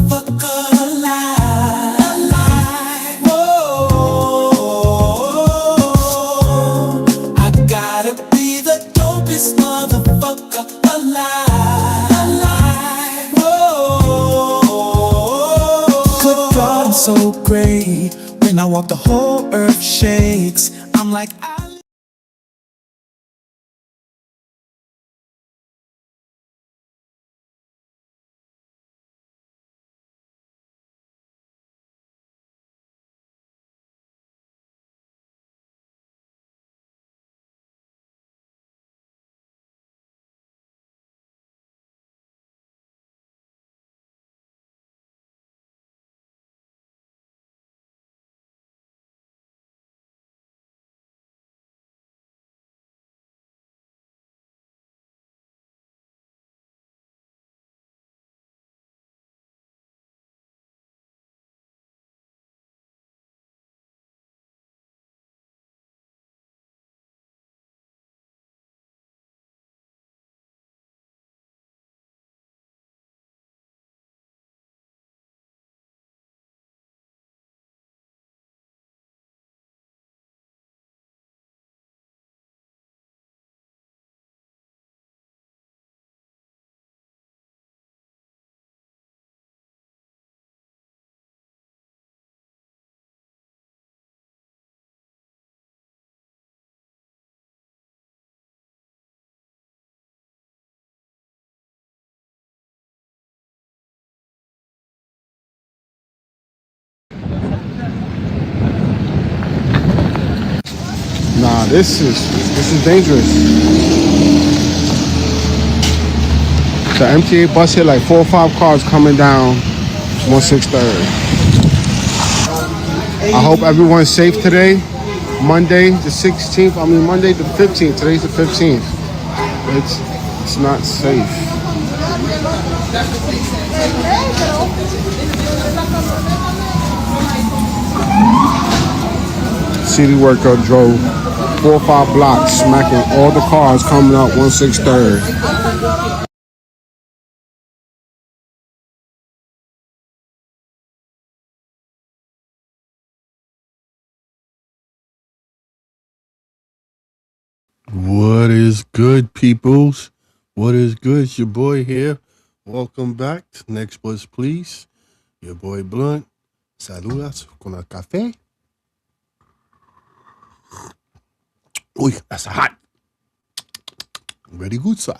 motherfucker alive. Whoa, I gotta be the dopest motherfucker alive. Whoa, good God, I'm so great. When I walk, the whole earth shakes. I'm like, Nah, this is dangerous. The MTA bus hit like 4 or 5 cars coming down 163rd. I hope everyone's safe today. Monday the 16th. I mean Monday the 15th. Today's the 15th. It's not safe. City worker drove 4 or 5 blocks, smacking all the cars coming up 163rd. What is good, peoples? What is good? It's your boy here. Welcome back to Next Bus Please. Your boy Blunt. Saludas con el café. Uy, that's hot. Very good, sir.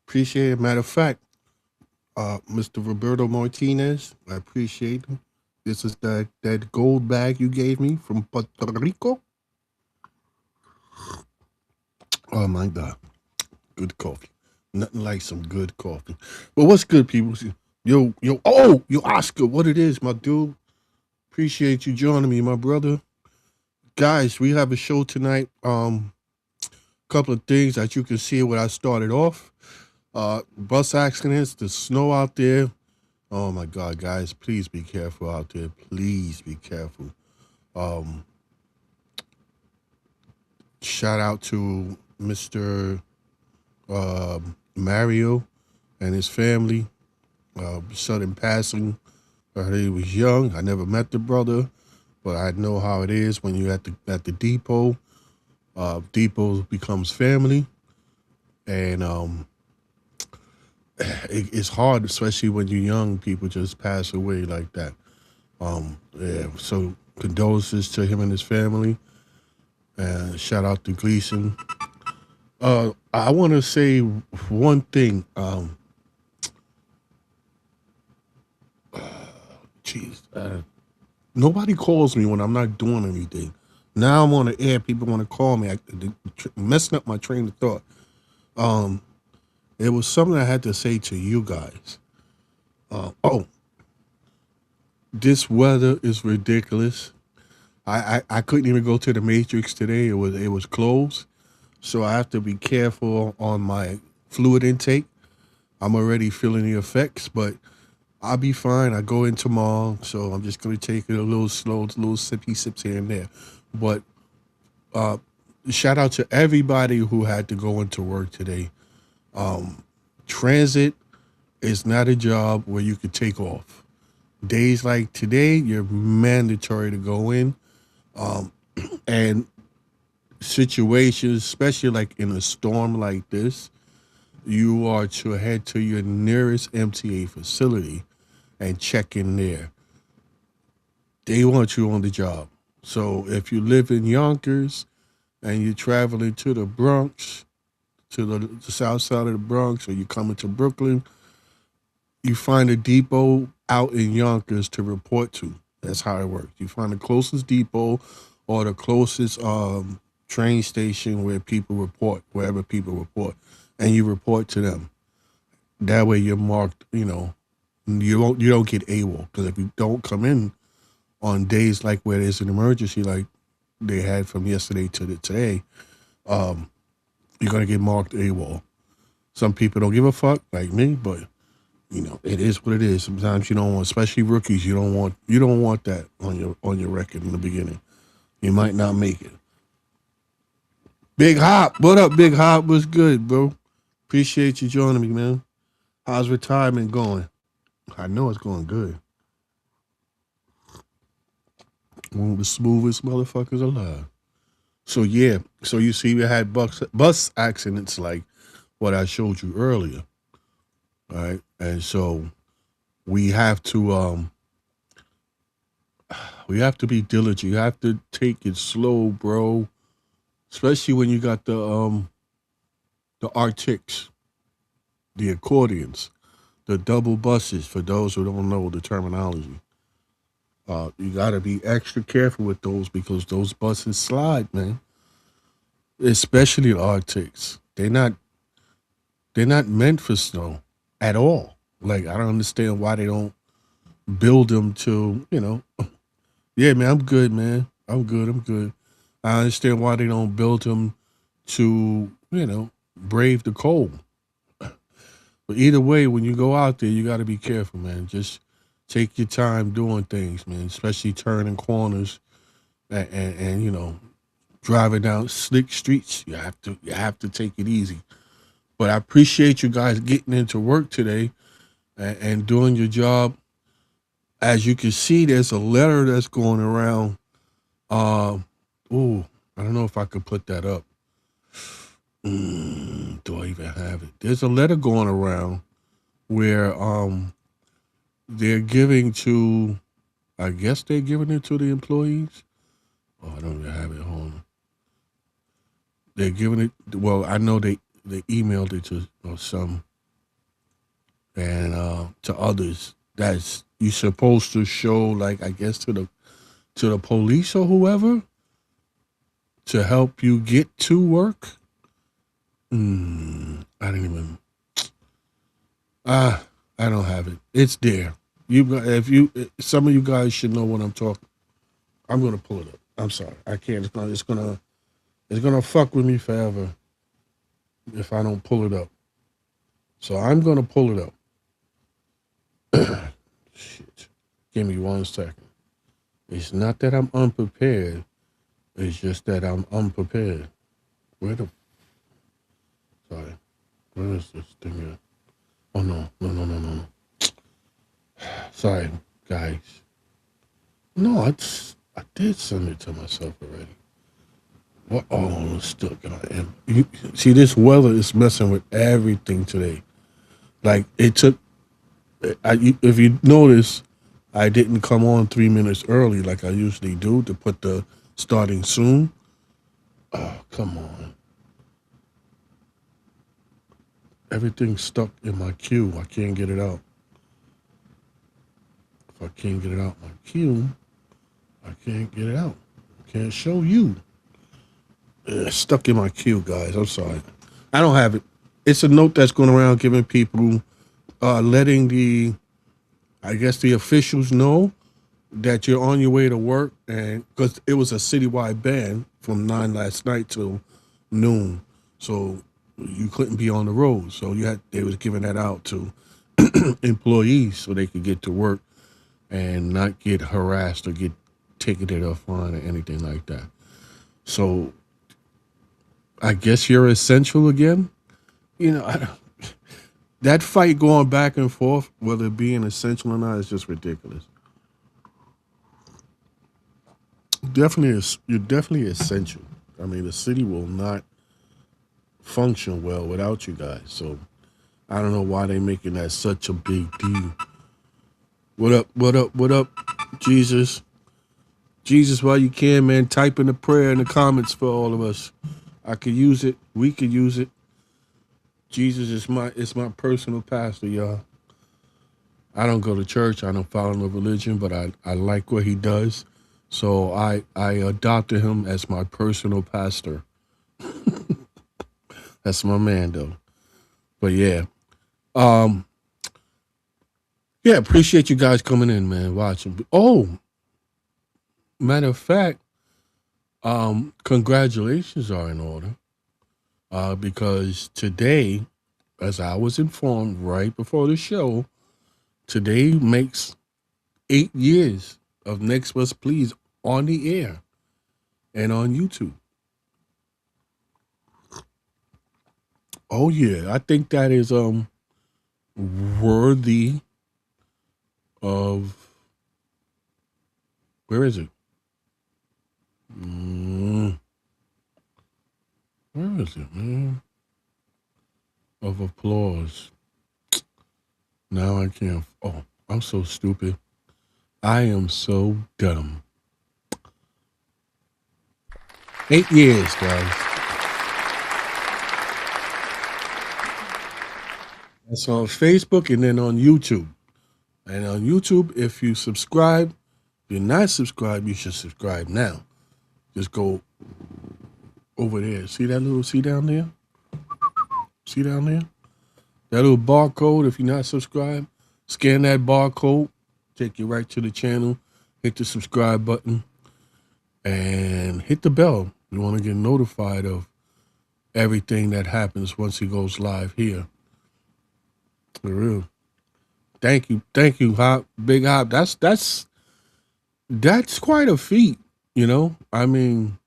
Appreciate it. Matter of fact, Mr. Roberto Martinez, I appreciate him. This is that gold bag you gave me from Puerto Rico. Oh my God. Good coffee. Nothing like some good coffee. But what's good, people? Yo, Oscar, what it is, my dude. Appreciate you joining me, my brother. Guys, we have a show tonight. Couple of things that you can see what I started off. Bus accidents, the snow out there. Oh my God, guys, please be careful out there. Please be careful. Shout out to Mr. Mario and his family. Sudden passing. I heard he was young. I never met the brother, but I know how it is when you're at the depot. Depot becomes family, and it's hard, especially when you're young. People just pass away like that. Yeah. So condolences to him and his family, and shout out to Gleason. I want to say one thing. Jeez, nobody calls me when I'm not doing anything. Now I'm on the air. People want to call me. Messing up my train of thought. It was something I had to say to you guys. This weather is ridiculous. I couldn't even go to the Matrix today. It was closed, so I have to be careful on my fluid intake. I'm already feeling the effects, but I'll be fine. I go in tomorrow, so I'm just gonna take it a little slow, little sippy sips here and there. But shout out to everybody who had to go into work today. Transit is not a job where you could take off. Days like today, you're mandatory to go in. And situations, especially like in a storm like this, you are to head to your nearest MTA facility and check in there. They want you on the job. So if you live in Yonkers and you're traveling to the Bronx, to the south side of the Bronx, or you're coming to Brooklyn, you find a depot out in Yonkers to report to. That's how it works. You find the closest depot or the closest train station where people report, wherever people report, and you report to them. That way you're marked, you don't get AWOL, because if you don't come in on days like where there's an emergency like they had from yesterday to today, you're gonna get marked AWOL. Some people don't give a fuck like me, but it is what it is. Sometimes you don't want, especially rookies, you don't want that on your record in the beginning. You might not make it. Big Hop, what up, Big Hop? What's good, bro? Appreciate you joining me, man. How's retirement going? I know it's going good. One of the smoothest motherfuckers alive. So yeah, so you see, we had bus accidents like what I showed you earlier, right? And so we have to be diligent. You have to take it slow, bro. Especially when you got the Arctics, the accordions, the double buses. For those who don't know the terminology, you got to be extra careful with those because those buses slide, man. Especially the Arctics. They're not meant for snow at all. Like I don't understand why they don't build them to. Yeah, man, I'm good, man. I'm good. I'm good. I understand why they don't build them to, brave the cold. But either way, when you go out there, you got to be careful, man. Just take your time doing things, man. Especially turning corners and driving down slick streets. You have to take it easy. But I appreciate you guys getting into work today and doing your job. As you can see, there's a letter that's going around. Um, ooh, I don't know if I could put that up. Do I even have it? There's a letter going around where they're giving to, I guess they're giving it to the employees. Oh, I don't even have it home. They're giving it. Well, I know they emailed it to some and to others. That's you supposed to show, like I guess to the police or whoever to help you get to work. I didn't even. I don't have it. It's there. Some of you guys should know what I'm talking. I'm gonna pull it up. I'm sorry, I can't. It's gonna fuck with me forever if I don't pull it up. So I'm gonna pull it up. Shit. Give me 1 second. It's not that I'm unprepared. It's just that I'm unprepared. Where the sorry. Where is this thing at? Oh no. No. Sorry, guys. No, I did send it to myself already. What? Oh, it's still gonna. See, this weather is messing with everything today. Like it took. If you notice, I didn't come on 3 minutes early like I usually do to put the starting soon. Oh, come on. Everything's stuck in my queue. I can't get it out. If I can't get it out my queue, I can't get it out. I can't show you. It's stuck in my queue, guys. I'm sorry. I don't have it. It's a note that's going around giving people, letting I guess the officials know that you're on your way to work, and because it was a citywide ban from 9 last night till noon, so you couldn't be on the road. So they was giving that out to employees so they could get to work and not get harassed or get ticketed or fined or anything like that. So I guess you're essential again. I don't, that fight going back and forth, whether it being essential or not, is just ridiculous. Definitely, you're definitely essential. I mean, the city will not function well without you guys. So I don't know why they making that such a big deal. What up? What up? What up? Jesus, Jesus, while you can, man, type in a prayer in the comments for all of us. I could use it. We could use it. Jesus is my personal pastor, y'all. I don't go to church. I don't follow no religion, but I like what he does. So I adopted him as my personal pastor. That's my man though. But yeah. Um yeah, appreciate you guys coming in, man, watching. Oh, matter of fact, congratulations are in order. Because today, as I was informed right before the show, today makes 8 years of Next Bus Please on the air and on YouTube. Oh yeah, I think that is worthy of, where is it? Mm, where is it, man? Of applause. Now I can't. Oh, I'm so stupid. I am so dumb. 8 years, guys. That's on Facebook and then on YouTube. And on YouTube, if you subscribe, if you're not subscribed, you should subscribe now. Just go over there. See that little, see down there? See down there? That little barcode, if you're not subscribed, scan that barcode, take you right to the channel, hit the subscribe button, and hit the bell. You want to get notified of everything that happens once he goes live here. For real. Thank you, Hop, Big Hop. That's quite a feat, you know. I mean,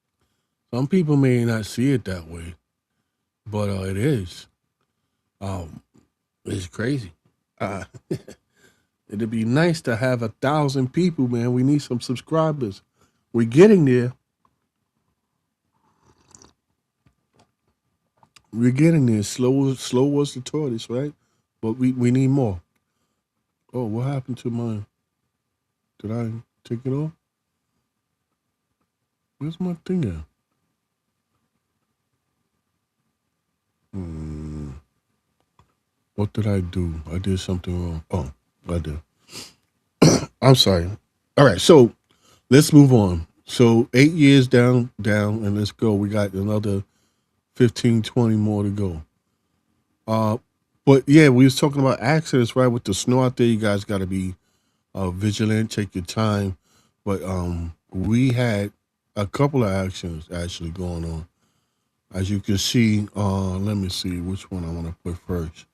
some people may not see it that way, but it is. Um, it's crazy. Uh, it'd be nice to have 1,000 people, man. We need some subscribers. We're getting there. We're getting there. Slow was the tortoise, right? But we need more. Oh, what happened to mine? Did I take it off? Where's my thing at? What did I do? I did something wrong. Oh, I did. I'm sorry. All right, so let's move on. So 8 years down, and let's go. We got another 15, 20 more to go. But yeah, we was talking about accidents, right? With the snow out there, you guys got to be vigilant. Take your time. But we had a couple of accidents actually going on. As you can see, let me see which one I want to put first.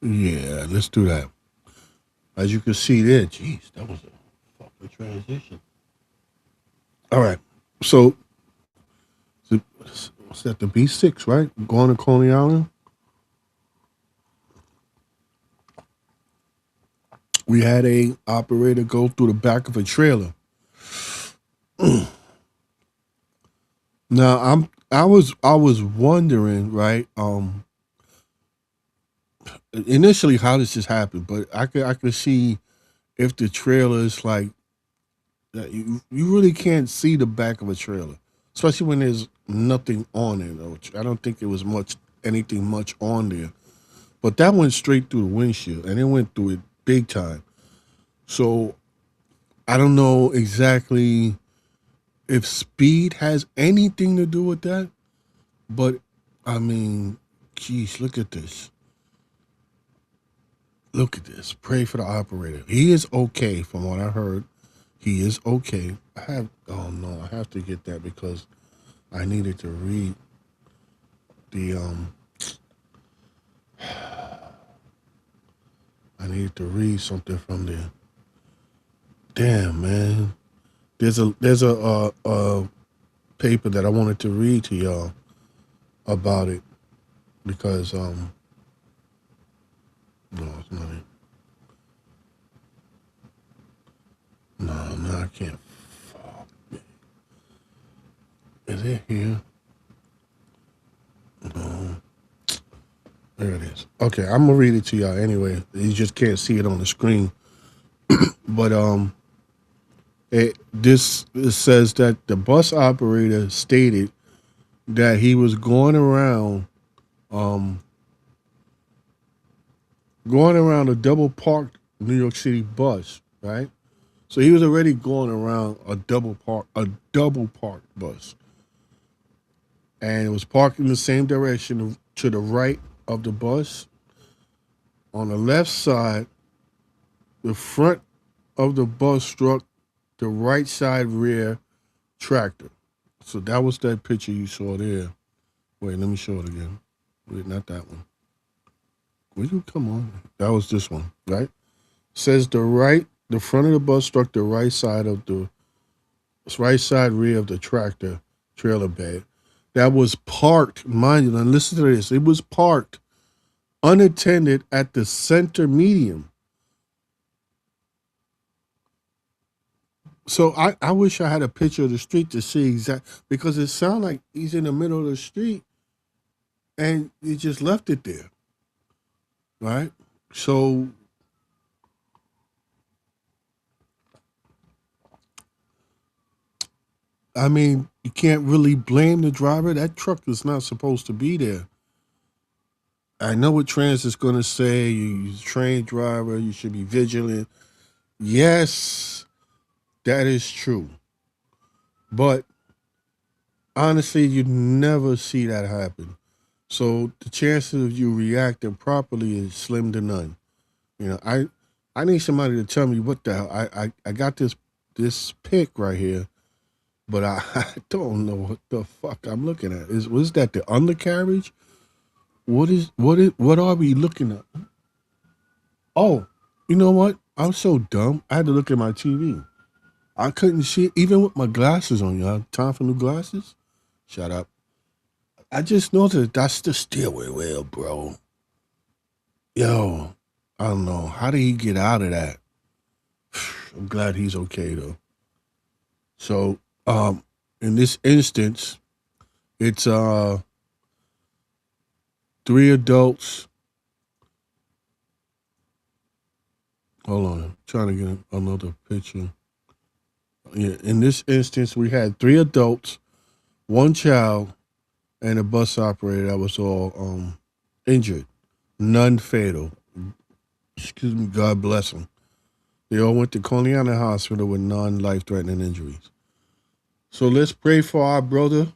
Yeah, let's do that. As you can see there, jeez, that was a fucking transition. All right, so what's that? The B6, right? Going to Coney Island. We had a operator go through the back of a trailer. Now I was wondering, right? Initially how does this happen, but I could see if the trailer is like that, you really can't see the back of a trailer, especially when there's nothing on it. I don't think it was anything much on there, but that went straight through the windshield and it went through it big time. So I don't know exactly if speed has anything to do with that, but I mean, geez, look at this. Look at this. Pray for the operator. He is okay, from what I heard. He is okay. Oh no, I have to get that because I needed to read the I needed to read something from there. Damn, man. There's a paper that I wanted to read to y'all about it. because no, it's not it. No, I can't. Is it here? No. There it is. Okay, I'm gonna read it to y'all anyway. You just can't see it on the screen. But it says that the bus operator stated that he was um going around a double parked New York City bus, right? So he was already going around a double parked bus, and it was parked in the same direction to the right of the bus. On the left side, the front of the bus struck the right side rear tractor. So that was that picture you saw there. Wait, let me show it again. Wait, not that one. Will you come on? That was this one, right? Says the front of the bus struck the right side rear of the tractor trailer bed that was parked. Mind you, and listen to this. It was parked unattended at the center median. So I wish I had a picture of the street to see exact because it sounds like he's in the middle of the street and he just left it there, right? So I mean, you can't really blame the driver. That truck is not supposed to be there. I know what Transit's going to say. You're a trained driver. You should be vigilant. Yes, that is true. But honestly, you never see that happen. So the chances of you reacting properly is slim to none. You know, I need somebody to tell me what the hell. I got this pick right here, but I don't know what the fuck I'm looking at. Was that the undercarriage? What are we looking at? Oh, you know what? I'm so dumb. I had to look at my TV. I couldn't see it, even with my glasses on. Y'all, time for new glasses? Shut up. I just noticed that's the steering wheel, bro. Yo, I don't know. How did he get out of that? I'm glad he's okay though. So, in this instance, it's three adults. Hold on, I'm trying to get another picture. Yeah, in this instance, we had three adults, one child, and a bus operator that was all injured. None fatal. Excuse me. God bless them. They all went to Coniana Hospital with non-life-threatening injuries. So let's pray for our brother.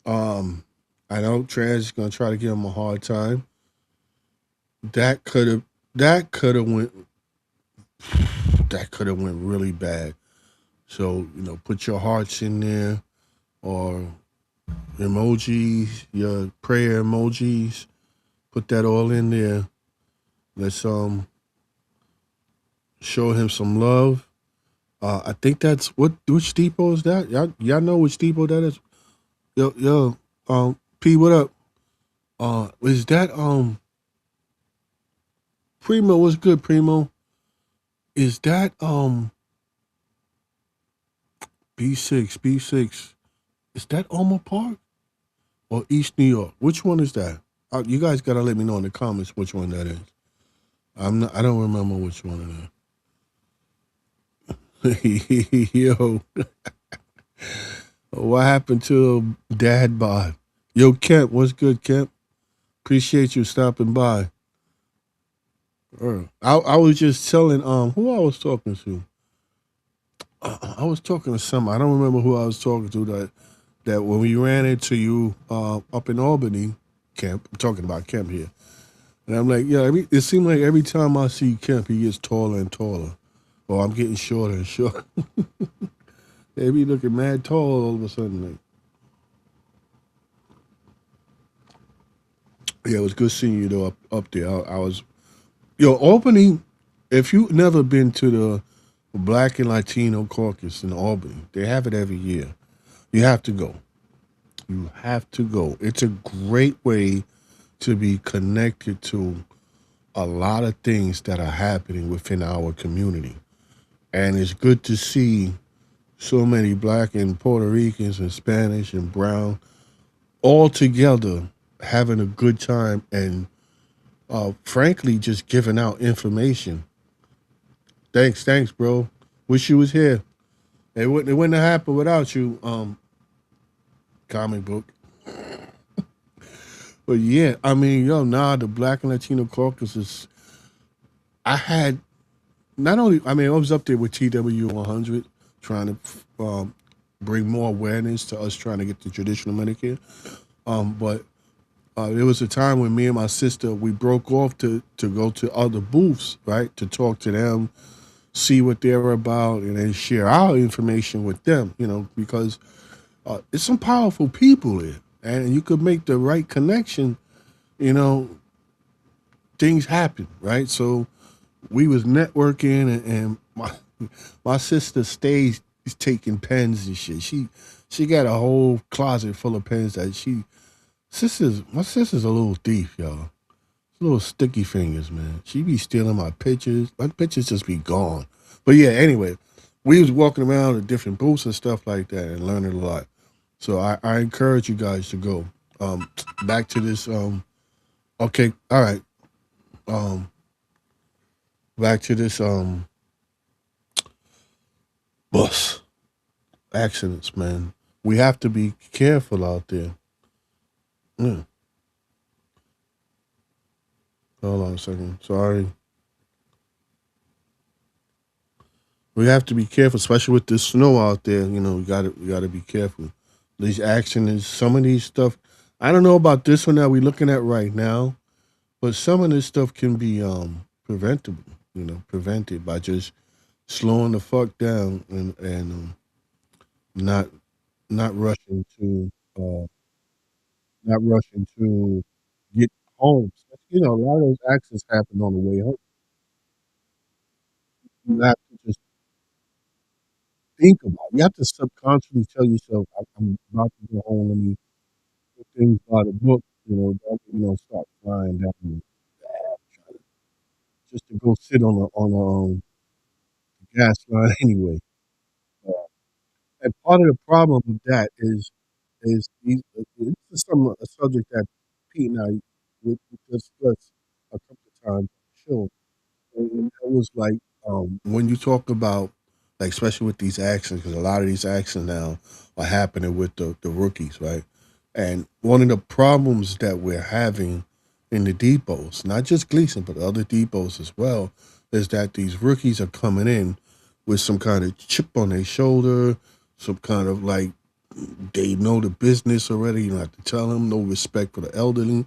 Um, I know Trans is gonna try to give him a hard time. That could have that could have went that could have went really bad. So put your hearts in there or emojis, your prayer emojis. Put that all in there. Let's show him some love. I think that's which depot is that? Y'all know which depot that is? Yo, P, what up? Is that Primo? What's good, Primo? Is that B6? Is that Elmer Park or East New York? Which one is that? You guys gotta let me know in the comments which one that is. I don't remember which one it is. Yo, what happened to Dad Bod? Yo, Kemp, what's good, Kemp? Appreciate you stopping by. I was just telling who I was talking to. I was talking to some. I don't remember who I was talking to. That when we ran into you up in Albany, Kemp. I'm talking about Kemp here, and I'm like, yeah. It seemed like every time I see Kemp, he gets taller and taller. Or I'm getting shorter and shorter. They be looking mad tall all of a sudden. Like, yeah, it was good seeing you though up there. I was, Albany. If you've never been to the Black and Latino Caucus in Albany, they have it every year. You have to go. You have to go. It's a great way to be connected to a lot of things that are happening within our community. And it's good to see so many black and Puerto Ricans and Spanish and brown all together having a good time and frankly just giving out information. Thanks, bro. Wish you was here. It wouldn't have happened without you, comic book. But yeah, I mean, the Black and Latino caucus is. I had not only, I mean, I was up there with TW 100 trying to bring more awareness to us trying to get the traditional Medicare. But there was a time when me and my sister we broke off to go to other booths, right, to talk to them, see what they're about, and then share our information with them. Because it's some powerful people there, and you could make the right connection. You know, things happen, right? So we was networking, and my sister stays taking pens and shit. She got a whole closet full of pens that my sister's a little thief, y'all. Little sticky fingers, man. She be stealing my pictures. My pictures just be gone. But yeah, anyway, we was walking around at different booths and stuff like that and learning a lot. So I encourage you guys to go. Back to this. Okay, all right. Um, back to this. Bus accidents, man. We have to be careful out there. Mm. Hold on a second. Sorry. We have to be careful, especially with the snow out there. We gotta be careful. These accidents, some of these stuff. I don't know about this one that we're looking at right now, but some of this stuff can be preventable. Prevented by just slowing the fuck down and not not rushing to uh, not rushing to get home. A lot of those accidents happen on the way home. You have to just think about it. You have to subconsciously tell yourself, I'm about to go home. Let me put things by the book. Don't start flying down the just to go sit on a gas line anyway. Uh, and part of the problem with that is this is a subject that Pete and I we discussed a couple of times on the show. And it was like when you talk about like especially with these actions, because a lot of these actions now are happening with the rookies, right? And one of the problems that we're having in the depots, not just Gleason, but other depots as well, is that these rookies are coming in with some kind of chip on their shoulder, some kind of like they know the business already. You don't have to tell them. No respect for the elderly,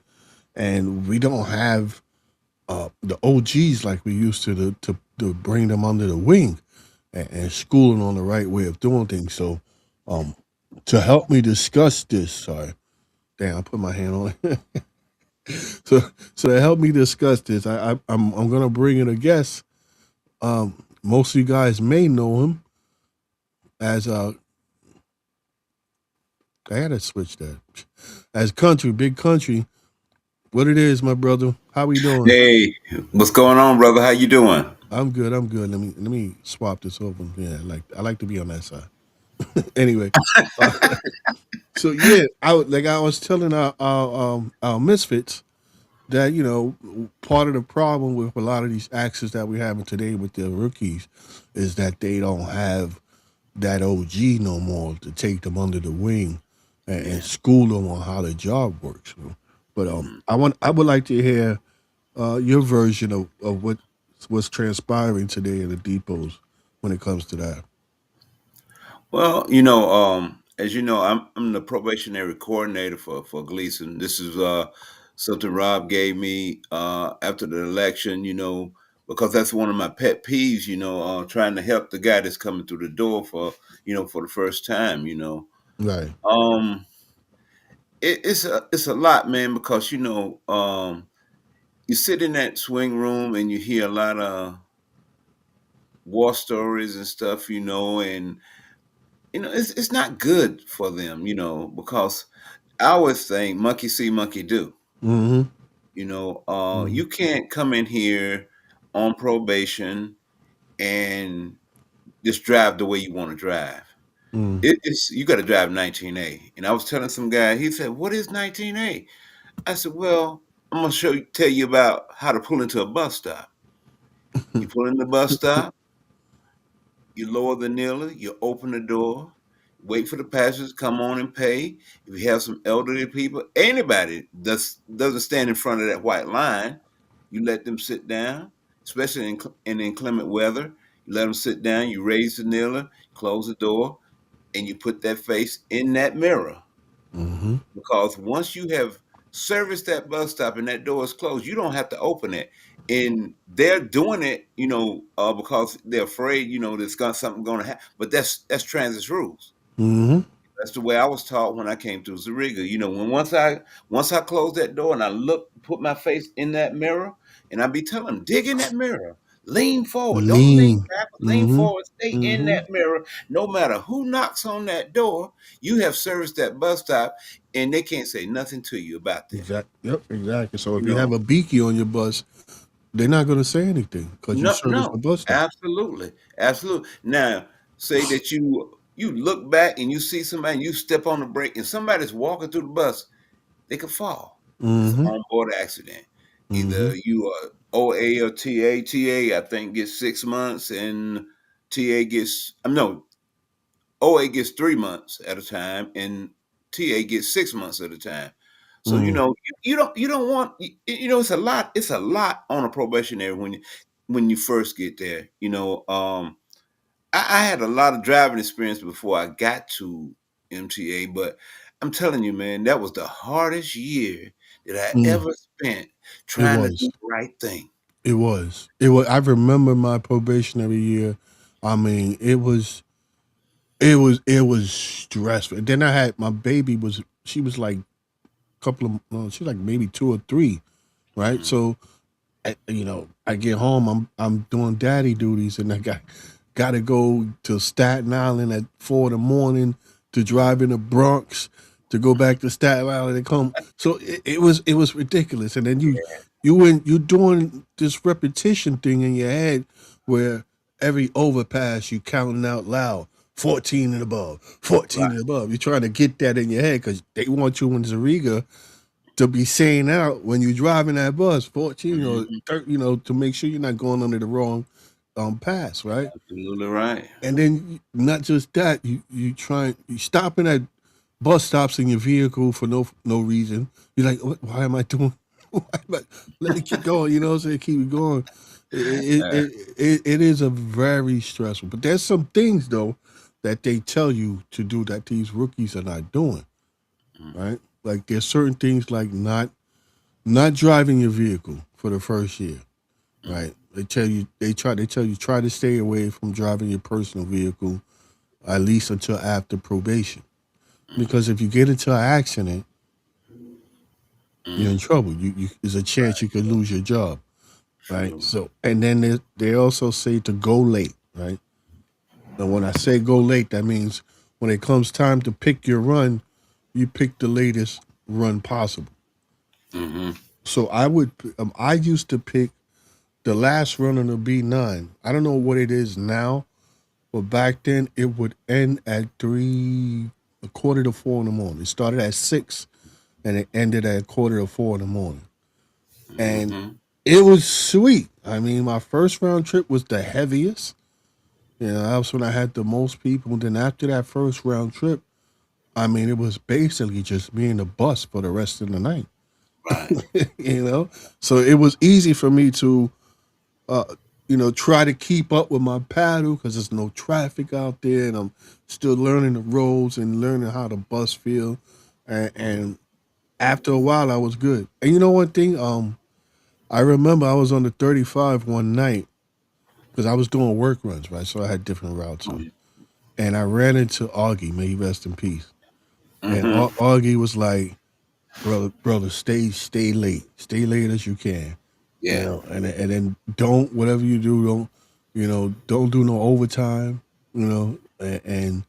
and we don't have the OGs like we used to bring them under the wing and school them on the right way of doing things. So, um, to help me discuss this, sorry, damn, I put my hand on it. so, so to help me discuss this, I'm gonna bring in a guest. Most of you guys may know him as I had to switch that as country, big country. What it is, my brother? How we doing? Hey, what's going on, brother? How you doing? I'm good. I'm good. Let me swap this over. Yeah, I like to be on that side. Anyway, uh, so yeah, I was telling our misfits that part of the problem with a lot of these actions that we're having today with the rookies is that they don't have that OG no more to take them under the wing and Yeah. school them on how the job works. But I would like to hear your version of what's transpiring today in the depots when it comes to that. Well, as you know, I'm the probationary coordinator for Gleason. This is something Rob gave me after the election. Because that's one of my pet peeves. Trying to help the guy that's coming through the door for the first time. Right. Um, it's a lot, man, because you sit in that swing room and you hear a lot of war stories and stuff, and it's not good for them, because I always think monkey see, monkey do. Mm-hmm. Mm, You can't come in here on probation and just drive the way you want to drive. mm. It's you got to drive 19A. And I was telling some guy, he said, "What is 19A?" I said, "Well, I'm gonna tell you about how to pull into a bus stop. You pull in the bus stop, you lower the kneeler, you open the door, wait for the passengers to come on and pay. If you have some elderly people, anybody that doesn't stand in front of that white line, you let them sit down, especially in inclement weather. You let them sit down, you raise the kneeler, close the door, and you put that face in that mirror. Mm-hmm. Because once you have serviced that bus stop and that door is closed, you don't have to open it. And they're doing it, because they're afraid, something going to happen. But that's transit rules. Mm-hmm. That's the way I was taught when I came to Zariga. When once I closed that door and I put my face in that mirror, and I be telling them, dig in that mirror, lean forward, don't lean Lean. back, lean Mm-hmm. forward, stay in Mm-hmm. that mirror. No matter who knocks on that door, you have serviced that bus stop, and they can't say nothing to you about that. Yep, exactly. So if You you have know, a beaky on your bus, they're not going to say anything because you no, service the no, bus stop. absolutely, absolutely. Now, say that you look back and you see somebody, and you step on the brake, and somebody's walking through the bus. They could fall. It's an Mm-hmm. onboard accident. Mm-hmm. Either you are OA or TA. TA, I think, gets 6 months, and TA gets no OA gets 3 months at a time, and TA gets 6 months at a time. So Mm. you don't want it's a lot on a probationary when you first get there. I had a lot of driving experience before I got to MTA, but I'm telling you, man, that was the hardest year that I Mm. ever spent It trying to do was. the right thing. It was. It was. I remember my probationary year. I mean, it was stressful. And then I had my baby was she was like couple of no, she was like maybe 2 or 3, right? Mhm. So I get home, I'm doing daddy duties, and I got to go to Staten Island at 4 in the morning to drive in the Bronx to go back to Staten Island and come. So it was ridiculous, and then you doing this repetition thing in your head where every overpass you counting out loud. 14 and above, 14 Right. and above. You're trying to get that in your head because they want you in Zariga to be saying out when you're driving that bus 14 or Mhm. 30, to make sure you're not going under the wrong pass, right? Absolutely right. And then not just that, you stopping at bus stops in your vehicle for no reason. You're like, why am I doing? Why am I, let me keep going. What I'm saying? Keep it going. Uh, It is a very stressful. But there's some things though that they tell you to do that these rookies are not doing, mhm. right? Like there's certain things like not driving your vehicle for the first year, right? They tell you try to stay away from driving your personal vehicle at least until after probation. Because if you get into an accident, you're in Mhm. trouble. There's a chance you could lose your job, right? True. So and then they also say to go late, right? And when I say go late, that means when it comes time to pick your run, you pick the latest run possible. Hmm. So I used to pick the last run on the B9. I don't know what it is now, but back then it would end at 3, a quarter to 4 in the morning. It started at 6 and it ended at a quarter to 4 in the morning. And Hmm. it was sweet. I mean, my first round trip was the heaviest. That was when I had the most people. Then after that first round trip, I mean, it was basically just me and the bus for the rest of the night. Right. you know, so it was easy for me to uh, try to keep up with my paddle because there's no traffic out there, and I'm still learning the roads and learning how the bus feel. And after a while, I was good. And you know one thing? I remember I was on the 35 one night because I was doing work runs, right? So I had different routes on, and I ran into Augie. May he rest in peace. And Hmm. Augie was like, brother, stay late as you can. Yeah. And then don't whatever you do, don't do no overtime, and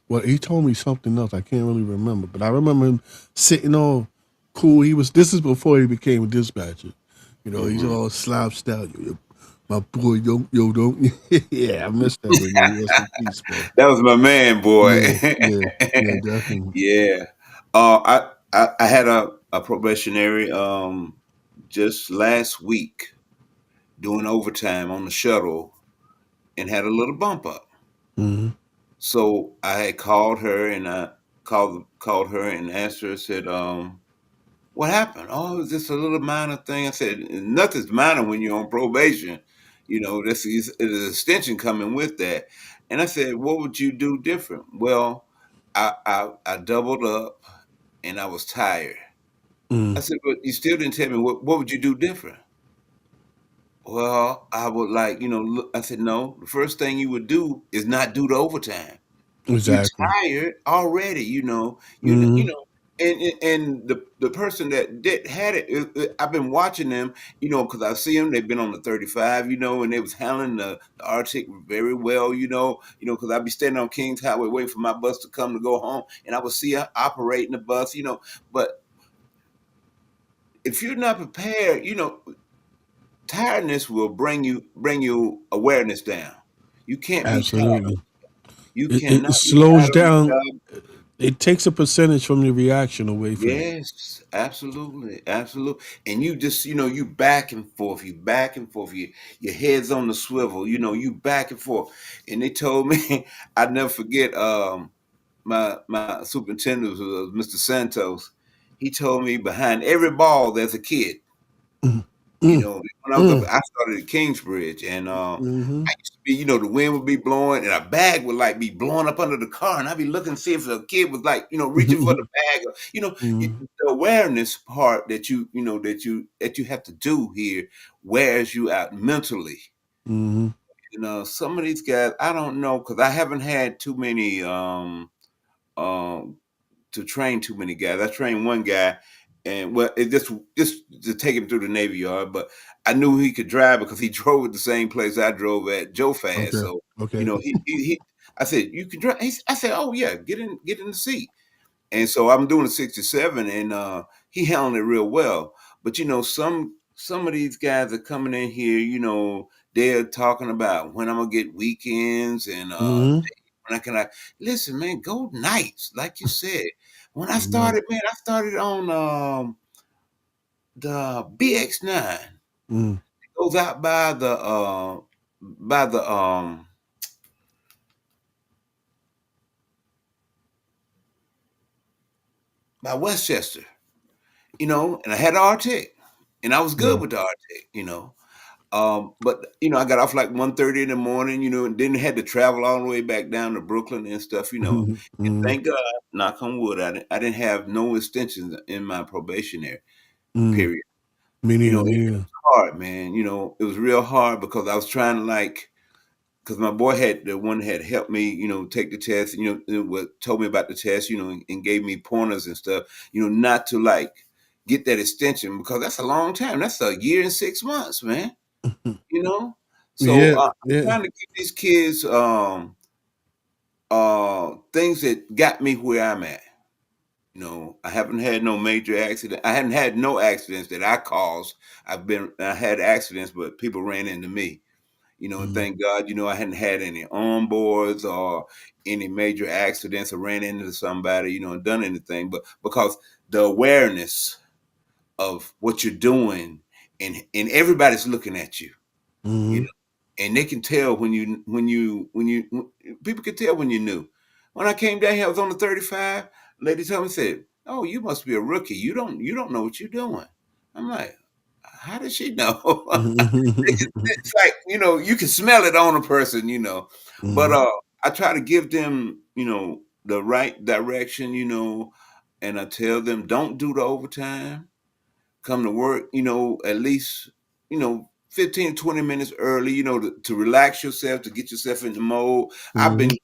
well, he told me something else I can't really remember, but I remember him sitting on cool. He was. This is before he became a dispatcher. You know, he's Hmm. all slouched out. My boy, don't. Yeah, I miss that man. Rest in peace, man. That was my man, boy. Yeah, yeah, yeah, definitely. Yeah. I had a probationary just last week doing overtime on the shuttle and had a little bump up. Hmm. So I had called her and I called her and asked her, said, what happened? Oh, it's just a little minor thing. I said, nothing's minor when you're on probation. This is an extension coming with that. And I said, what would you do different? Well, I doubled up and I was tired. I Mm, said, but you still didn't tell me what would you do different? Well, I would look, I said, no, the first thing you would do is not do the overtime. You're exactly. tired already, Hmm. and the person that did had it, I've been watching them, because I see them. They've been on the 35, and they was handling the Arctic very well, because I'd be standing on Kings Highway waiting for my bus to come to go home, and I would see her operating the bus, But if you're not prepared, tiredness will bring you awareness down. You can't be tired. Absolutely. You It cannot be slows tired on the down. job. It takes a percentage from your reaction away from you. Yes, absolutely, absolutely. And you just, you back and forth, you back and forth, your head's on the swivel, you back and forth. And they told me, I'd never forget, my superintendent was Mr. Santos. He told me behind every ball there's a kid. Mm, mm, When I was up, mm, I started at Kingsbridge, and mm-hmm, I used to be, the wind would be blowing, and a bag would like be blowing up under the car, and I'd be looking to see if the kid was like, reaching for the bag, or, mm, the awareness part that that you have to do here wears you out mentally. mm-hmm. Some of these guys, I don't know, because I haven't had too many um to train too many guys. I trained one guy, and well, it just to take him through the Navy Yard, but I knew he could drive because he drove at the same place I drove at, Joe Fast. Okay, So okay. I said, you can drive. I said, oh yeah, get in the seat. And so I'm doing a 67, and he handled it real well. But some of these guys are coming in here, they're talking about when I'm gonna get weekends and Mm-hmm. when I can listen, man, go nights, like you said. When I Right. started, man, I started on the BX9. Mm, It goes out by the by Westchester, and I had the Arctic, and I was yeah. good with the Arctic. But I got off like 1:30 in the morning, and then had to travel all the way back down to Brooklyn and stuff. And Mm-hmm. thank God, knock on wood, I didn't have no extensions in my probationary Mm. period. Me neither. Me It neither. was hard, man. It was real hard because I was trying to because my boy had the one that had helped me, take the test, and what told me about the test, and gave me pointers and stuff, not to get that extension because that's a long time. That's a year and 6 months, man. You know? So Yeah. I'm Yeah. trying to give these kids things that got me where I'm at. I haven't had no major accident. I haven't had no accidents that I caused. I had accidents, but people ran into me. And Mm, thank God, I hadn't had any onboards or any major accidents or ran into somebody, and done anything. But because the awareness of what you're doing and everybody's looking at you, you mm, and they can tell people can tell when you're new. When I came down here, I was on the 35. Lady told me, said, "Oh, you must be a rookie. You don't know what you're doing." I'm like, "How did she know?" mm. It's like you can smell it on a person. But Mm, I try to give them the right direction, and I tell them don't do the overtime, come to work, at least, 15, 20 minutes early, to relax yourself, to get yourself in the mode. mm,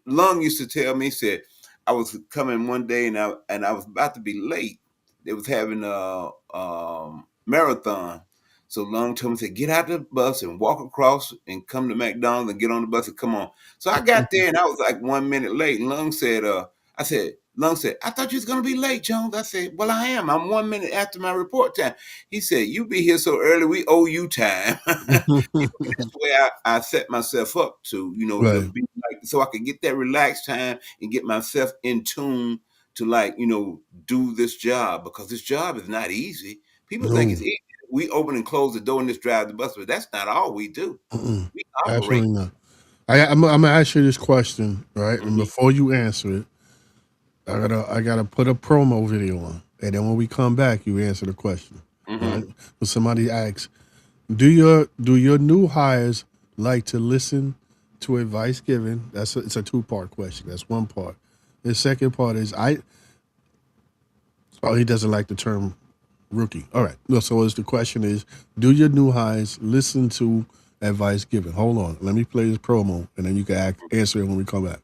Lung used to tell me, said, I was coming one day and I was about to be late. They was having a marathon. So Lung told me, said, get out the bus and walk across and come to McDonald's and get on the bus and come on. So I got there and I was like 1 minute late. And Lung said, I said, Lung said, I thought you was gonna be late, Jones. I said, well, I am. I'm 1 minute after my report time. He said, you be here so early, we owe you time. That's the way I set myself up to, to Right. be like, so I can get that relaxed time and get myself in tune to, like, do this job, because this job is not easy. People think it's No. easy. We open and close the door and just drive the bus, but that's not all we do. Mm-mm. We operate. Absolutely not. I'm gonna ask you this question, right? And Hmm. before you answer it, I gotta put a promo video on, and then when we come back, you answer the question. Right? Hmm. When somebody asks, do your new hires like to listen to advice given? It's a two-part question. That's one part. The second part is he doesn't like the term rookie. All right. No, so as the question is, do your new hires listen to advice given? Hold on. Let me play this promo, and then you can answer it when we come back.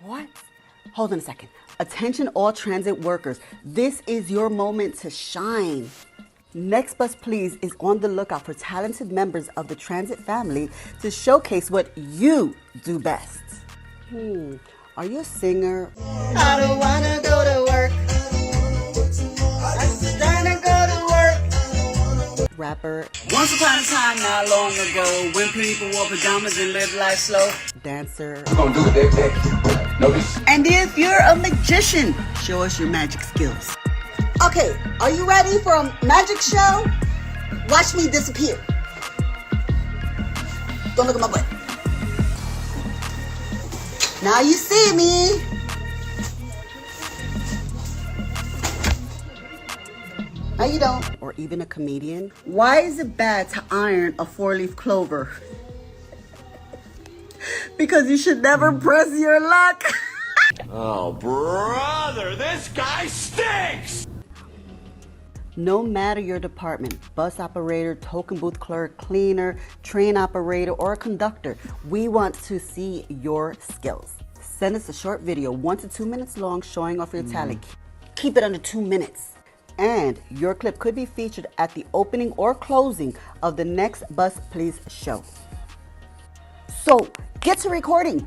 What? Hold on a second. Attention all transit workers. This is your moment to shine. Next Bus Please is on the lookout for talented members of the transit family to showcase what you do best. Are you a singer? I don't wanna go to work. I'm trying to go to work. Rapper. Once upon a time, not long ago, when people wore pajamas and lived life slow. Dancer. We're gonna do it, Dick. Notice. And if you're a magician, show us your magic skills. Okay, are you ready for a magic show? Watch me disappear. Don't look at my butt. Now you see me. Now you don't. Or even a comedian. Why is it bad to iron a 4-leaf clover? Because you should never press your luck. Oh, brother, this guy stinks! No matter your department, bus operator, token booth clerk, cleaner, train operator, or conductor, we want to see your skills. Send us a short video, 1 to 2 minutes long, showing off your talent. Keep it under 2 minutes. And your clip could be featured at the opening or closing of the Next Bus Please show. So get to recording,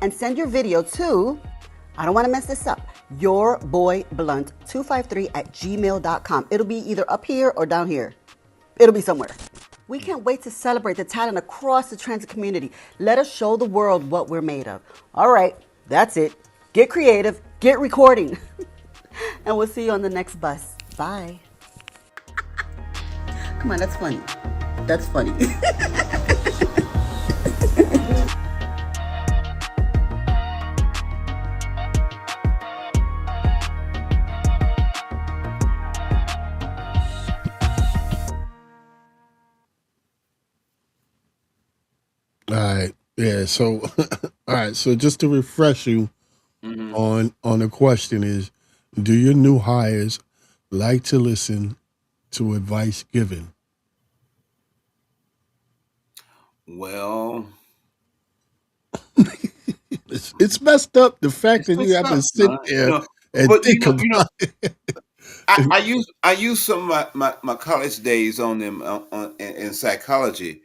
and send your video to, I don't want to mess this up, yourboyblunt253@gmail.com. It'll be either up here or down here. It'll be somewhere. We can't wait to celebrate the talent across the transit community. Let us show the world what we're made of. All right, that's it. Get creative, get recording. And we'll see you on the next bus. Bye. Come on, that's funny. That's funny. All right. Yeah. So, all right. So just to refresh you on the question is, do your new hires like to listen to advice given? Well, It's messed up the fact it's that you messed have to up, sit man. there and But think about it. I use some of my college days on them in psychology.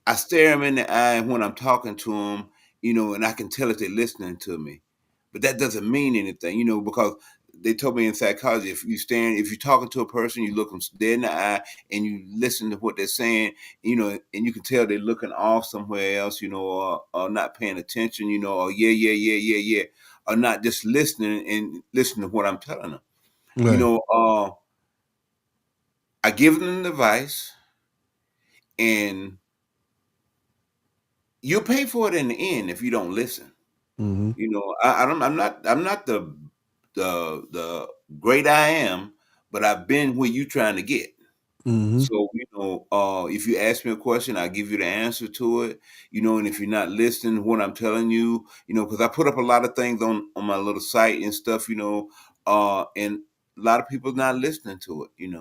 I stare them in the eye when I'm talking to them, and I can tell if they're listening to me. But that doesn't mean anything, because they told me in psychology, if you're talking to a person, you look them dead in the eye and you listen to what they're saying, and you can tell they're looking off somewhere else, or not paying attention, or yeah, yeah, yeah, yeah, yeah, or not just listening and listening to what I'm telling them. You Right. know, uh, I give them advice, and you'll pay for it in the end if you don't listen. Mm-hmm. I'm not the great I am, but I've been where you trying to get. Mm-hmm. So, if you ask me a question, I give you the answer to it, and if you're not listening to what I'm telling you, because I put up a lot of things on my little site and stuff, and a lot of people not listening to it, and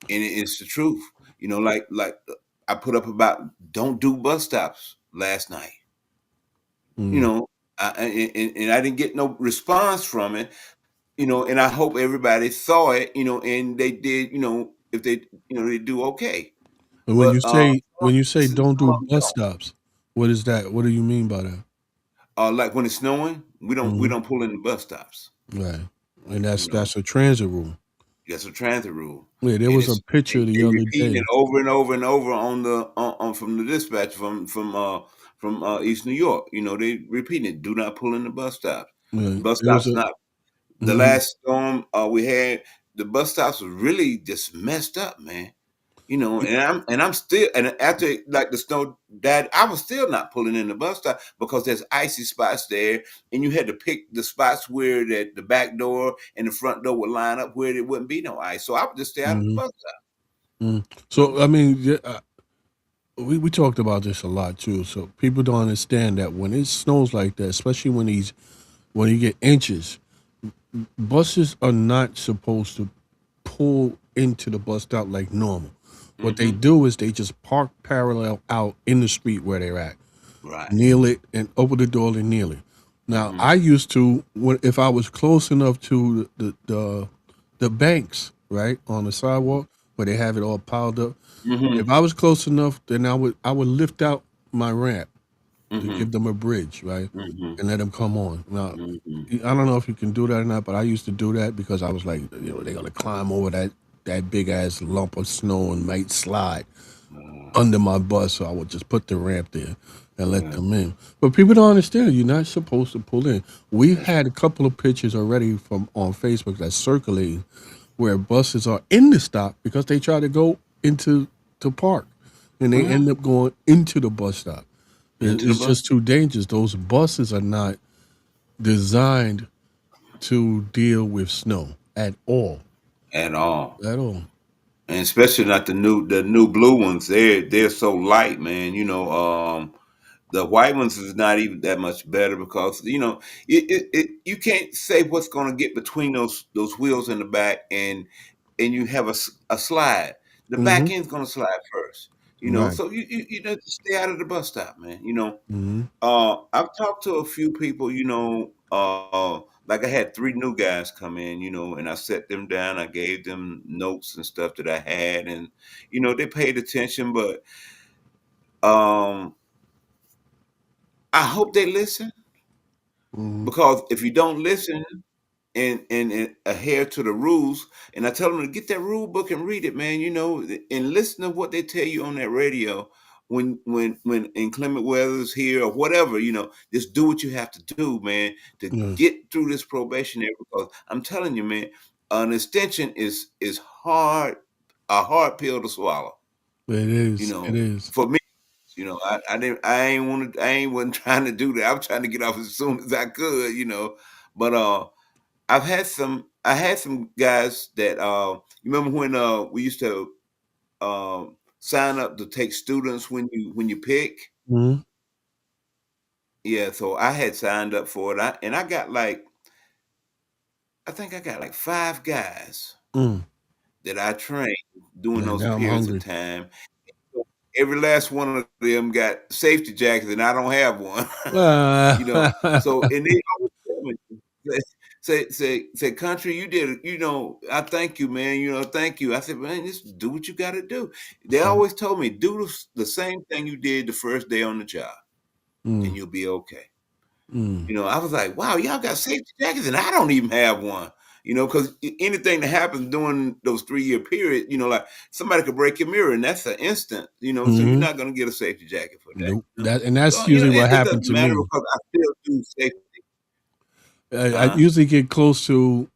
it's the truth, like I put up about don't do bus stops last night, you Mm-hmm. know, and I didn't get no response from it, and I hope everybody saw it, and they did, if they do okay. And when But you say some don't do of 'em bus don't. stops, what is that? What do you mean by that? Like when it's snowing, we Mhm. don't pull in the bus stops. Right. And You know, that's a transit rule. that's a transit rule, Yeah, there and was a picture the they other repeating it day. over and over and over on from the dispatch from East New York. You know, they repeating it. Do not pull in the bus stops. Yeah, The bus there was stops a not. The mhm, last storm we had, the bus stops was really just messed up, man. You know, and I'm still, and after like the snow died, I was still not pulling in the bus stop because there's icy spots there, and you had to pick the spots where the back door and the front door would line up where there wouldn't be no ice. So I would just stay out of the mhm, bus stop. mhm. You know? So I mean, yeah, we talked about this a lot too. So people don't understand that when it snows like that, especially when you get inches, buses are not supposed to pull into the bus stop like normal. What they Mm-hmm. do is they just park parallel out in the street where they're at, Right. kneel it, and open the door and kneel it. Now, Mm-hmm. I used to, if I was close enough to the banks, right, on the sidewalk where they have it all piled up. If Mm-hmm. I was close enough, then I would lift out my ramp to Mm-hmm. give them a bridge, right, Mm-hmm. and let them come on. Now, Mm-hmm. I don't know if you can do that or not, but I used to do that because I was like, they're gonna climb over that big ass lump of snow and might slide under my bus, so I would just put the ramp there and let Yeah. them in. But people don't understand you're not supposed to pull in. We've That's had a couple of pictures already from on Facebook that's circulating where buses are in the stop because they try to go into the park and they well end up going into the bus stop. into the It's bus just too dangerous. Those buses are not designed to deal with snow at all. at all. At all. And especially not the new blue ones. They're so light, man. The white ones is not even that much better because you can't say what's going to get between those wheels in the back and you have a slide. The Mm-hmm. back end's going to slide first. Right. So you know stay out of the bus stop, man. Mm-hmm. I've talked to a few people, like I had three new guys come in, and I set them down. I gave them notes and stuff that I had, and they paid attention. But um, I hope they listen Mm-hmm. because if you don't listen and adhere to the rules, and I tell them to get that rule book and read it, man, and listen to what they tell you on that radio. When inclement weather is here or whatever, just do what you have to do, man, to Yeah. get through this probationary. Because I'm telling you, man, an extension is hard, a hard pill to swallow. It is. It is. For me, I didn't, I ain't wasn't trying to do that. I was trying to get off as soon as I could, but I had some guys that you remember when we used to sign up to take students when you pick. Mm-hmm. Yeah, so I had signed up for it. I got like I think I got like 5 guys Mm. that I trained during Yeah, those now I'm periods of hungry. time. Every last one of them got safety jackets, and I don't have one. So and they always tell me, say, country, you did, I thank you, man. Thank you. I said, man, just do what you got to do. They always told me, do the same thing you did the first day on the job, and Mm, you'll be okay. mm, I was like, wow, y'all got safety jackets, and I don't even have one. Because anything that happens during those 3-year period, like somebody could break your mirror, and that's an instant. So you're mhm. not going to get a safety jacket for that. Nope. And that's So usually what it happened doesn't to matter me. because I still do safety. I Uh, usually get close to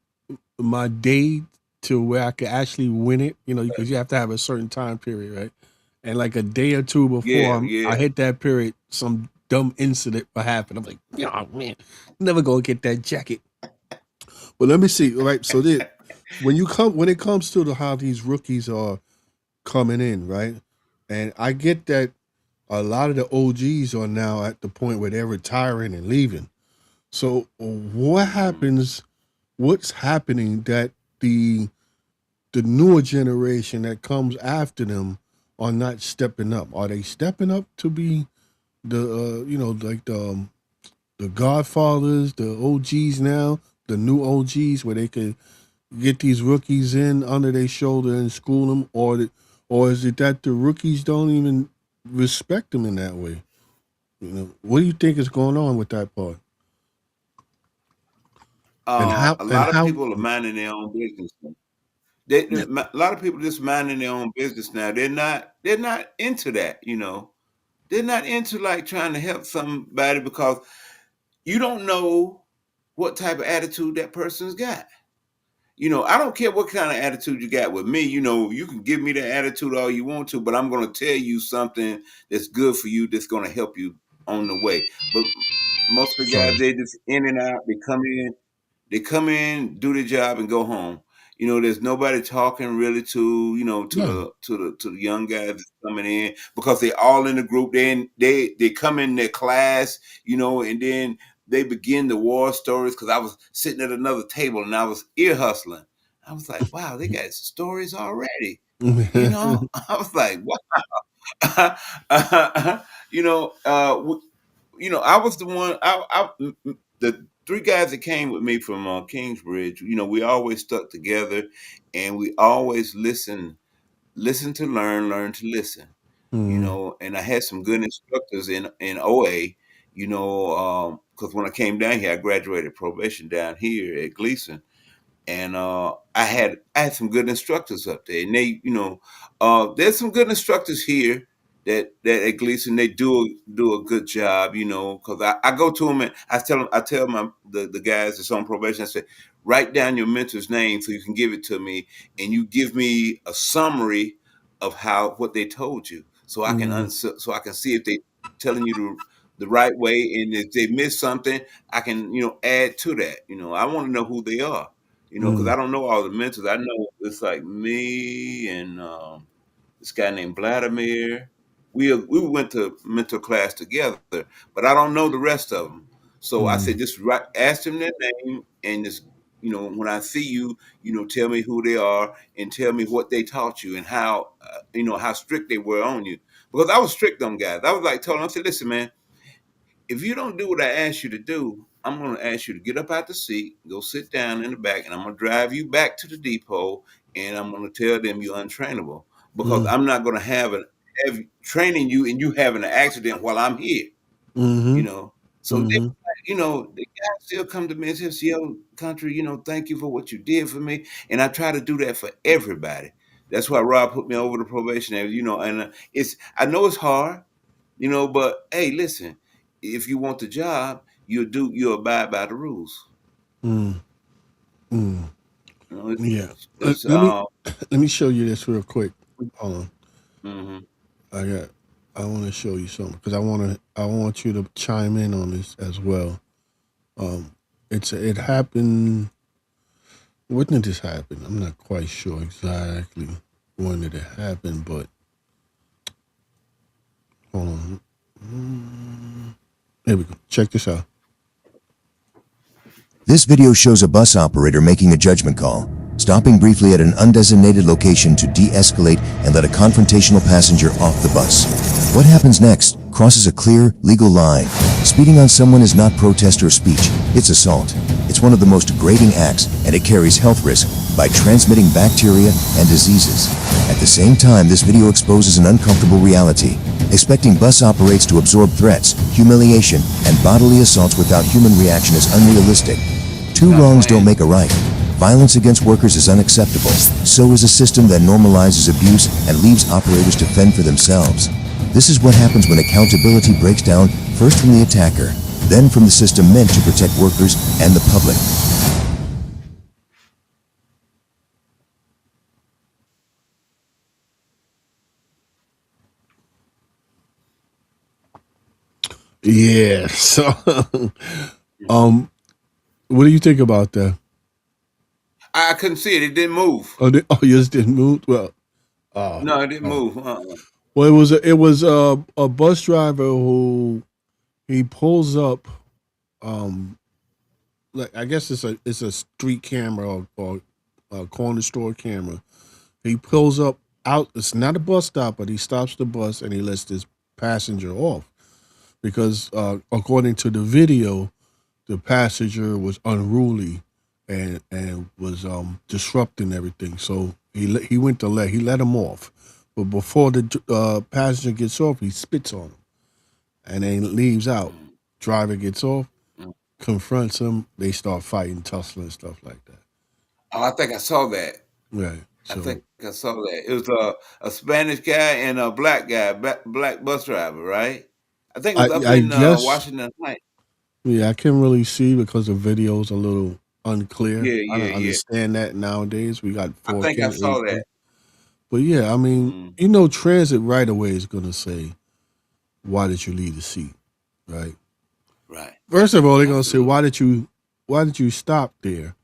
my day to where I could actually win it, because you have to have a certain time period, right? And like a day or two before yeah, I yeah. hit that period, some dumb incident will happen. I'm like, oh man, never gonna get that jacket. But let me see. All right, so when it comes to how these rookies are coming in, right? And I get that a lot of the OGs are now at the point where they're retiring and leaving. So what Mhm. happens? What's happening that the newer generation that comes after them are not stepping up? Are they stepping up to be like the Godfathers, the OGs now, the new OGs, where they could get these rookies in under their shoulder and school them, or is it that the rookies don't even respect them in that way? What do you think is going on with that part? And how A and lot of how? people are minding their own business. Yeah. A lot of people just minding their own business now. They're not into that. They're not into like trying to help somebody because you don't know what type of attitude that person's got. I don't care what kind of attitude you got with me. You can give me the attitude all you want to, but I'm going to tell you something that's good for you, that's going to help you on the way. But most of the guys, Sorry. they just in and out. They come in, do their job, and go home. There's nobody talking really No. to the young guys that's coming in because they all in the group. They come in their class, and then they begin the war stories. Because I was sitting at another table and I was ear hustling. I was like, wow, they got stories already. I was like, wow. you know, uh, I was the one. The three guys that came with me from Kingsbridge. We always stuck together, and we always listen to learn, learn to listen. Mm, And I had some good instructors in OA. Because when I came down here, I graduated probation down here at Gleason, and I had some good instructors up there, and there's some good instructors here that at Gleason they do a good job, because I go to them and I tell the guys that's on probation, I say, write down your mentor's name so you can give it to me, and you give me a summary of what they told you, so I can mm, so I can see if they telling you the right way, and if they miss something, I can add to that. I want to know who they are, because mm, I don't know all the mentors. I know it's like me and this guy named Vladimir. We went to mentor class together, but I don't know the rest of them. So I said, mm, just ask them their name, and just when I see you, tell me who they are and tell me what they taught you and how strict they were on you. Because I was strict on guys. I was like, told them, I said, listen, man, if you don't do what I ask you to do, I'm going to ask you to get up out the seat, go sit down in the back, and I'm going to drive you back to the depot, and I'm going to tell them you're untrainable because mm, I'm not going to have training you and you having an accident while I'm here, you mm-hmm, know. So mm-hmm, the guys still come to me and says, "Yo, country, thank you for what you did for me," and I try to do that for everybody. That's why Rob put me over the probationary, and I know it's hard, but hey, listen, if you want the job, you'll abide by the rules. mm, mm. You know, it's, Yeah. it's Let me let me show you this real quick. Hold on. mhm. I got. I want to show you something because I want you to chime in on this as well. Um, it happened. When did this happen? I'm not quite sure exactly when did it happen, but hold on. There we go. Check this out. This video shows a bus operator making a judgment call, stopping briefly at an undesignated location to de-escalate and let a confrontational passenger off the bus. What happens next crosses a clear, legal line. Speeding on someone is not protest or speech, it's assault. It's one of the most degrading acts, and it carries health risk by transmitting bacteria and diseases. At the same time, this video exposes an uncomfortable reality. Expecting bus operators to absorb threats, humiliation, and bodily assaults without human reaction is unrealistic. Two Not wrongs don't playing. make a right. Violence against workers is unacceptable. So is a system that normalizes abuse and leaves operators to fend for themselves. This is what happens when accountability breaks down, first from the attacker, then from the system meant to protect workers and the public. Yeah. So, um, what do you think about that? I couldn't see it. It didn't move. Oh, yours didn't move. Well, uh, No, it didn't uh, move. well, it was a bus driver who he pulls up. Um, like I guess it's a street camera or a corner store camera. He pulls up out. It's not a bus stop, but he stops the bus and he lets this passenger off because according to the video, the passenger was unruly and was disrupting everything. So he went to he let him off, but before the passenger gets off, he spits on him, and then leaves out. Mm, Driver gets off, mm. confronts him. They start fighting, tussling, stuff like that. Oh, I think I saw that. Right. I So think I saw that. It was a Spanish guy and a black guy, black bus driver, right? I think it was up I in guess, Washington Heights. yeah, I can't really see because the video's a little unclear. Yeah, I yeah, don't yeah. understand that nowadays. We got I think I 4K, saw 8K. that. But yeah, I mean, Mm, transit right away is gonna say, "Why did you leave the seat?" Right. right. First of all, they're gonna say, Absolutely. why did you stop there?"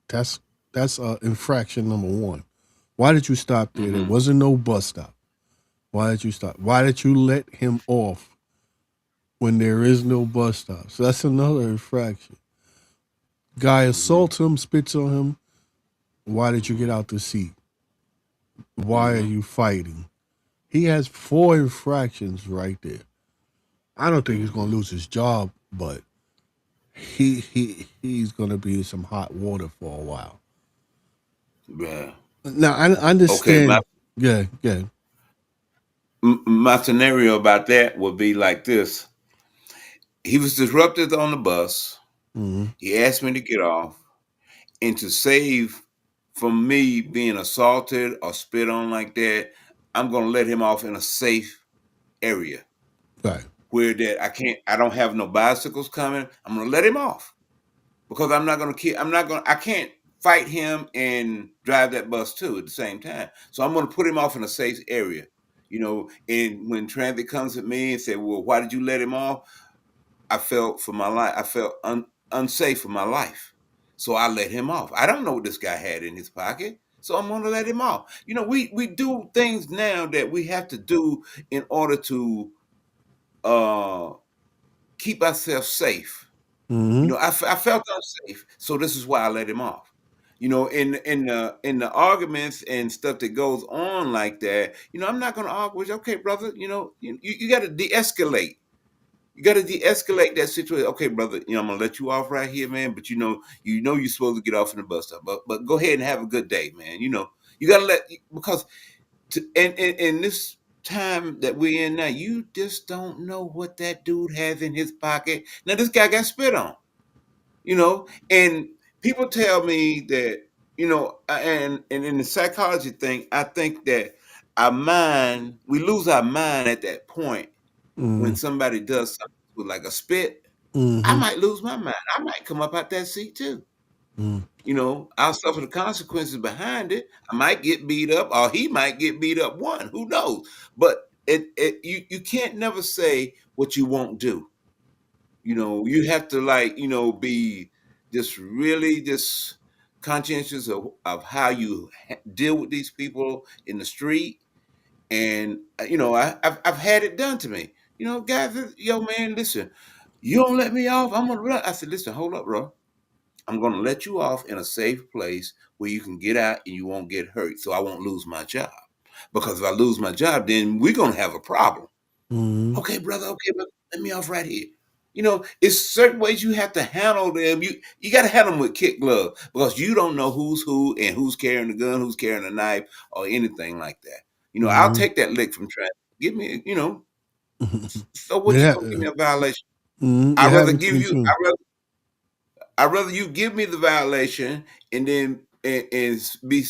That's infraction number one. Why did you stop there? There Mm-hmm. wasn't no bus stop. Why did you stop? Why did you let him off when there is no bus stop? So that's another infraction. Guy Mm-hmm. assaults him, spits on him. Why did you get out the seat? Why are Mm-hmm. you fighting? He has 4 infractions right there. I don't think he's gonna Mm-hmm. lose his job, but he's gonna be in some hot water for a while. Yeah. Now I Okay. My understand. Yeah, yeah. my scenario about that would be like this. He was disrupted on the bus. Mm-hmm. He asked me to get off, and to save from me being assaulted or spit on like that, I'm gonna let him off in a safe area Right. where that I don't have no bicycles coming. I'm gonna let him off because I can't fight him and drive that bus too at the same time. So I'm gonna put him off in a safe area. And when transit comes at me and say, "Well, why did you let him off?" I felt for my life. I felt unsafe for my life. So I let him off. I don't know what this guy had in his pocket. So I'm gonna let him off. We do things now that we have to do in order to uh keep ourselves safe. Mm-hmm. I felt unsafe, so this is why I let him off. In the arguments and stuff that goes on like that, I'm not gonna argue with you. Okay, brother, you got to de-escalate. You got to de-escalate that situation. Okay, brother, I'm gonna let you off right here, man. But you're supposed to get off in the bus stop. But go ahead and have a good day, man. You got to because in this time that we're in now, you just don't know what that dude has in his pocket. Now this guy got spit on, and people tell me that and in the psychology thing, I think that we lose our mind at that point when Mm-hmm. somebody does something with like a spit. I Mm-hmm. might lose my mind. I might come up out that seat too. Mm-hmm. I'll suffer the consequences behind it. I might get beat up, or he might get beat up. One, who knows? But you can't never say what you won't do. You have to be just really just conscientious of how you deal with these people in the street. And I've had it done to me. Guys, yo man, listen, you don't let me off, I'm gonna run. I said, listen, hold up, bro. I'm gonna let you off in a safe place where you can get out and you won't get hurt, so I won't lose my job. Because if I lose my job, then we're gonna have a problem. Mm-hmm. Okay, brother. Okay, brother. Let me off right here. It's certain ways you have to handle them. You got to handle them with kid gloves because you don't know who's who and who's carrying the gun, who's carrying a knife, or anything like that. I'll Mm-hmm. take that lick from traffic. Give me, so what you Yeah. gonna give me a violation? Mm-hmm. I It rather happened to give me you. too. I'd rather you give me the violation and then be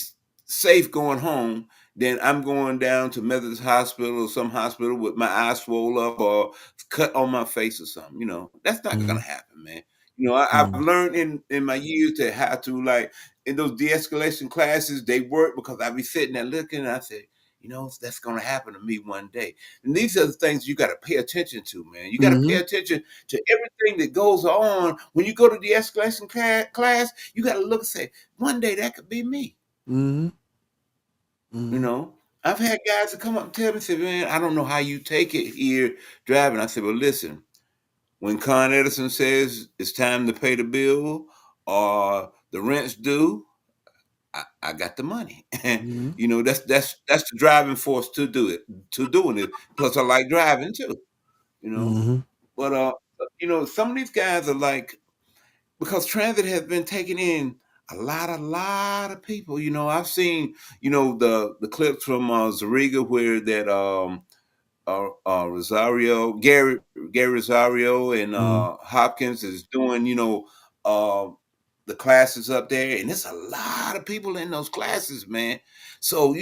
safe going home than I'm going down to Methodist Hospital or some hospital with my eyes swollen up or cut on my face or something. That's not Mm-hmm. gonna happen, man. I've learned in my years to how to in those de-escalation classes, they work because I be sitting there looking and I say, that's gonna happen to me one day. And these are the things you gotta pay attention to, man. You gotta pay Mm-hmm. attention to everything that goes on when you go to the escalation class. You got to look and say, one day that could be me. Mm-hmm. You Mm-hmm. know, I've had guys that come up and tell me, say, man, I don't know how you take it here driving. I said, well, listen, when Con Edison says it's time to pay the bill or the rent's due, I got the money. Mm-hmm. That's the driving force to doing it. Plus, I like driving too. You know, Mm-hmm. but some of these guys are like, because transit has been taking in a lot of people. I've seen, the clips from Zariga where that Rosario, Gary Rosario, and Mhm. Hopkins is doing, uh, the classes up there, and there's a lot of people in those classes, man. So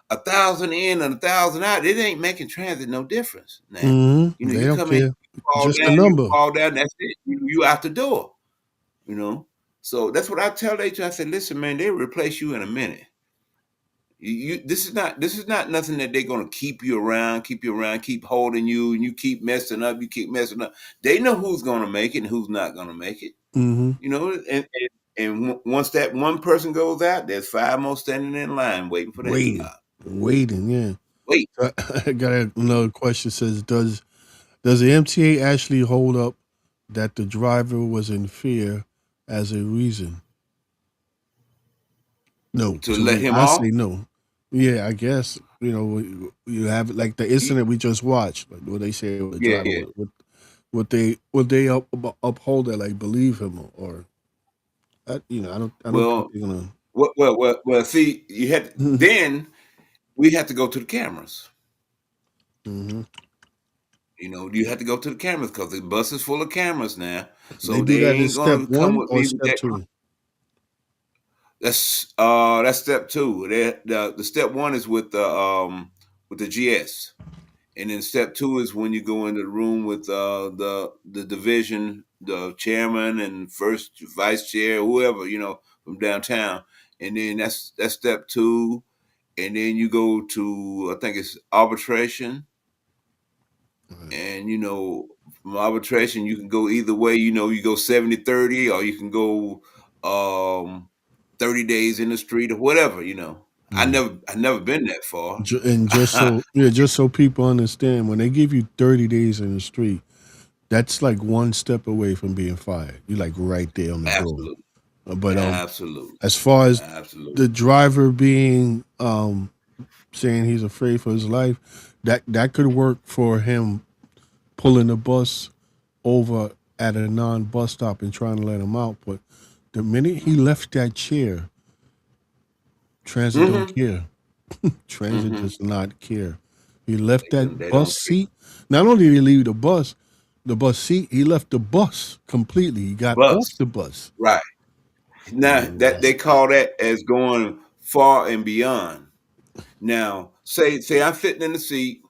1,000 in and 1,000 out, it ain't making transit no difference now. They You don't come in, care. Just a you number. fall down, that's it. You out the door. You know. So that's what I tell HR. I said, listen, man, they'll replace you in a minute. This is not nothing that they're gonna keep you around, keep holding you, and you keep messing up, you keep messing up. They know who's gonna make it and who's not gonna make it. Mhm. Once that one person goes out, there's five more standing in line waiting for that Waiting. job. Waiting, yeah. Wait, I got another question says, does the MTA actually hold up that the driver was in fear as a reason? No. to To let me, him I off? say no. Yeah, I guess, you have like the Ye- incident we just watched, like what they say the Yeah, driver yeah. would they uphold that, like believe him, or I don't think Well, they're gonna. See, you had then we had to go to the cameras. Hmm. You have to go to the cameras because the bus is full of cameras now. They So do they that in ain't step gonna come one with or me with step that. two. That's step two. The step one is with the GS, and then step two is when you go into the room with the division, the chairman and first vice chair, whoever from downtown, and then that's step two, and then you go to I think it's arbitration, Right. and from arbitration you can go either way. You go 70-30, or you can go 30 days in the street or whatever. Yeah. I never been that far. And just so people understand, when they give you 30 days in the street, that's like one step away from being fired. You're like right there on the door. Absolutely. But Absolutely. as far as Absolutely. the driver being saying he's afraid for his life, that could work for him pulling the bus over at a non-bus stop and trying to let him out. But the minute he left that chair, transit don't Hmm. care. Transit Hmm. does not care. He left that They bus don't care. seat. Not only did he leave the bus seat, he left the bus completely. He got off Bus. the bus. Right. Now that they call that as going far and beyond. Now, say I'm sitting in the seat,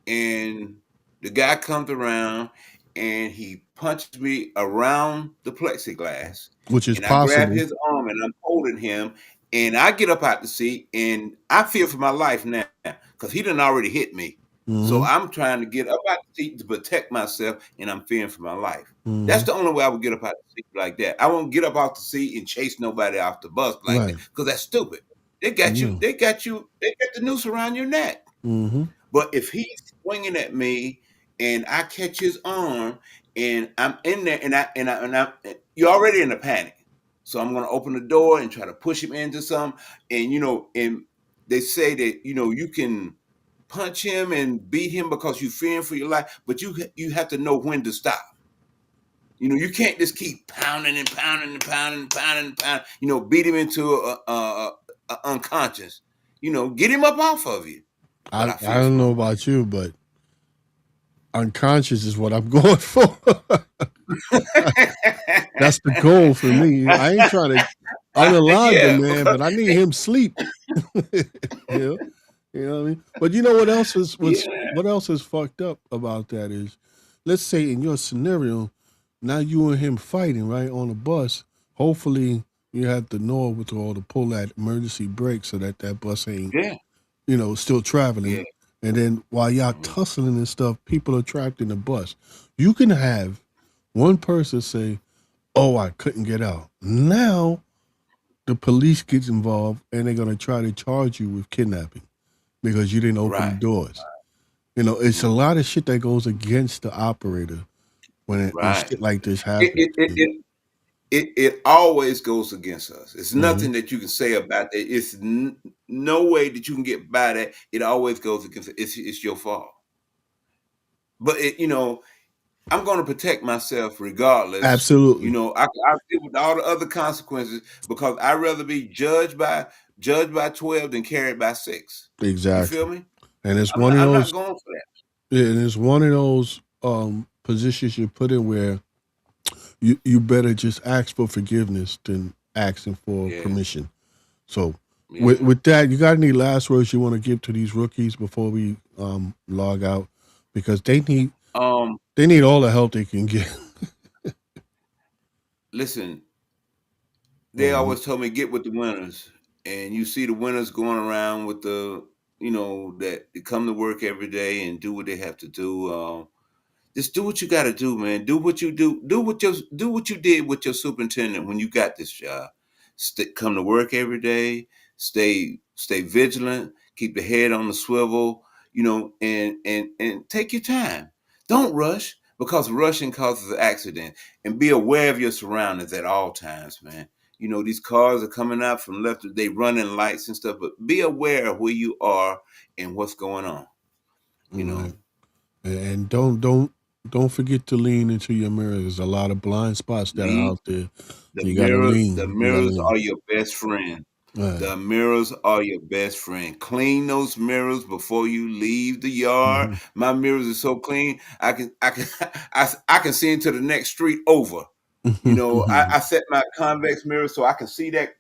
and the guy comes around and he punches me around the plexiglass, Which is and I grab possible. his arm and I'm holding him, and I get up out the seat and I fear for my life now because he done already hit me. So Mm-hmm. I'm trying to get up out the seat to protect myself, and I'm fearing for my life. That's Mm-hmm. the only way I would get up out the seat like that. I won't get up off the seat and chase nobody off the bus like that Right. because that's stupid. They got you. Yeah. They got the noose around your neck. Mm-hmm. But if he's swinging at me and I catch his arm and I'm in there you're already in a panic. So I'm gonna open the door and try to push him into something. And they say that you can punch him and beat him because you're fearing for your life, but you have to know when to stop. You can't just keep pounding and pounding and pounding and pounding and pounding. Beat him into a unconscious. Get him up off of you. But I I fear for don't my know life. about you, but unconscious is what I'm going for. That's the goal for me. I ain't trying to unalive the Yeah, man, because but I need him sleep. you know, you know what I mean. But you know what else is yeah, what else is fucked up about that is, let's say in your scenario, now you and him fighting right on the bus. Hopefully, you have the wherewithal to pull that emergency brake so that that bus ain't yeah, still yeah. traveling. And then while y'all Mhm. tussling and stuff, people are trapped in the bus. You can have one person say, "Oh, I couldn't get out." Now the police gets involved and they're gonna try to charge you with kidnapping because you didn't open the Right, doors. It's a mhm, lot of shit that goes against the operator when right. shit like this It happens. it it it it always goes against us. It's Mm-hmm. nothing that you can say about that. It's no way that you can get by that. It always goes against it. It's your fault. But I'm going to protect myself regardless. Absolutely, I deal with all the other consequences because I'd rather be judged by 12 than carried by 6. You feel exactly. me? And it's one of I'm not those, going for that. yeah, and it's one of those positions you put in where you better just ask for forgiveness than asking for Yeah, permission. So with yeah. with that, you got any last words you want to give to these rookies before we log out? Because Um, they need all the help they can get. Listen, they Mhm. always told me get with the winners, and you see the winners going around with the, that they come to work every day and do what they have to do. Just do what you got to do, man. Do what you do. Do what you did with your superintendent when you got this job. Come to work every day. Stay vigilant. Keep the head on the swivel. And take your time. Don't rush because rushing causes an accident. And be aware of your surroundings at all times, man. These cars are coming out from left. They running lights and stuff, but be aware of where you are and what's going on. You know, Right. And don't forget to lean into your mirror. There's a lot of blind spots that are lean out there. The You gotta mirror the lean. You gotta mirrors lean. are your best friend. Right. The mirrors are your best friend. Clean those mirrors before you leave the yard. Mhm. My mirrors are so clean, I can I can see into the next street over. I set my convex mirror so I can see that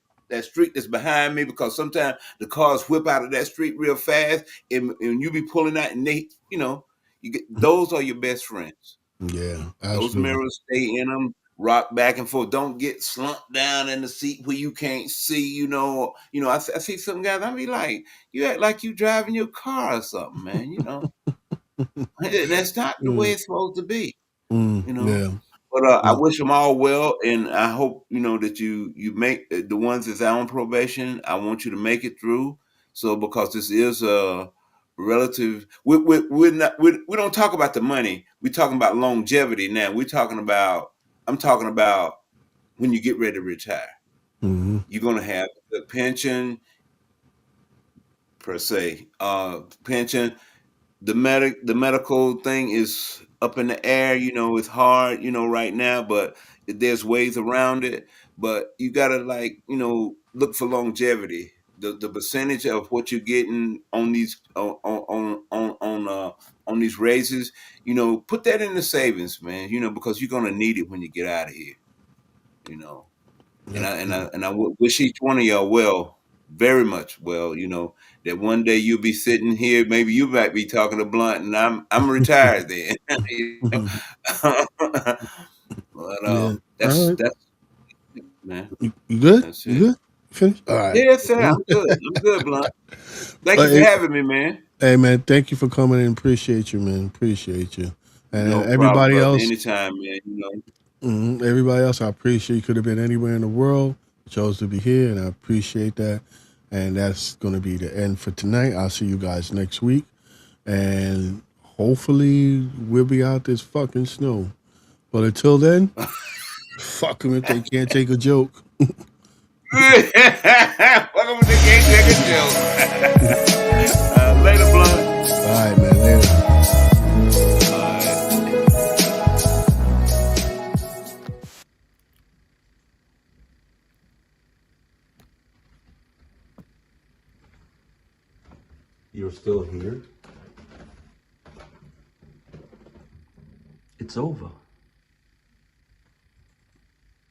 street that's behind me because sometimes the cars whip out of that street real fast and you be pulling out and you get those are your best friends. Yeah, Those absolutely. mirrors, stay in them, rock back and forth. Don't get slumped down in the seat where you can't see. I see some guys. I be like, you act like you driving your car or something, man. That's not the way Mm, it's supposed to be. You know. yeah. But I Mm, wish them all well, and I hope that you make the ones that's out on probation. I want you to make it through. So because this is a relative, we're not we don't talk about the money. We're talking about longevity now. I'm talking about when you get ready to retire. mhm. You're gonna have the pension per se, pension. The medical thing is up in the air. It's hard, right now, but there's ways around it. But you gotta look for longevity. The percentage of what you're getting on these on these raises, put that in the savings, man. Because you're gonna need it when you get out of here. You know. And I wish each one of y'all well, very much well. That one day you'll be sitting here. Maybe you might be talking to Blunt, and I'm retired then. you know? Mhm. but Yeah. All that's right. that's it, man. You good? That's You it. good? Finished? All right. Yeah, sir. I'm good. I'm good, Blunt. Thank you for Hey, having me, man. hey, man, thank you for coming in. Appreciate you, man. Appreciate you. And No problem, everybody brother. else, Anytime, man. everybody else, I appreciate you could have been anywhere in the world, chose to be here, and I appreciate that. And that's going to be the end for tonight. I'll see you guys next week. And hopefully we'll be out this fucking snow. But until then, fuck them if they can't take a joke. Welcome to the Game Checker Show. Later, Blunt. All right, man. Later. All right. You're still here? It's over.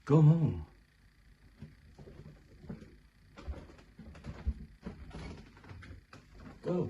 Go home. Go.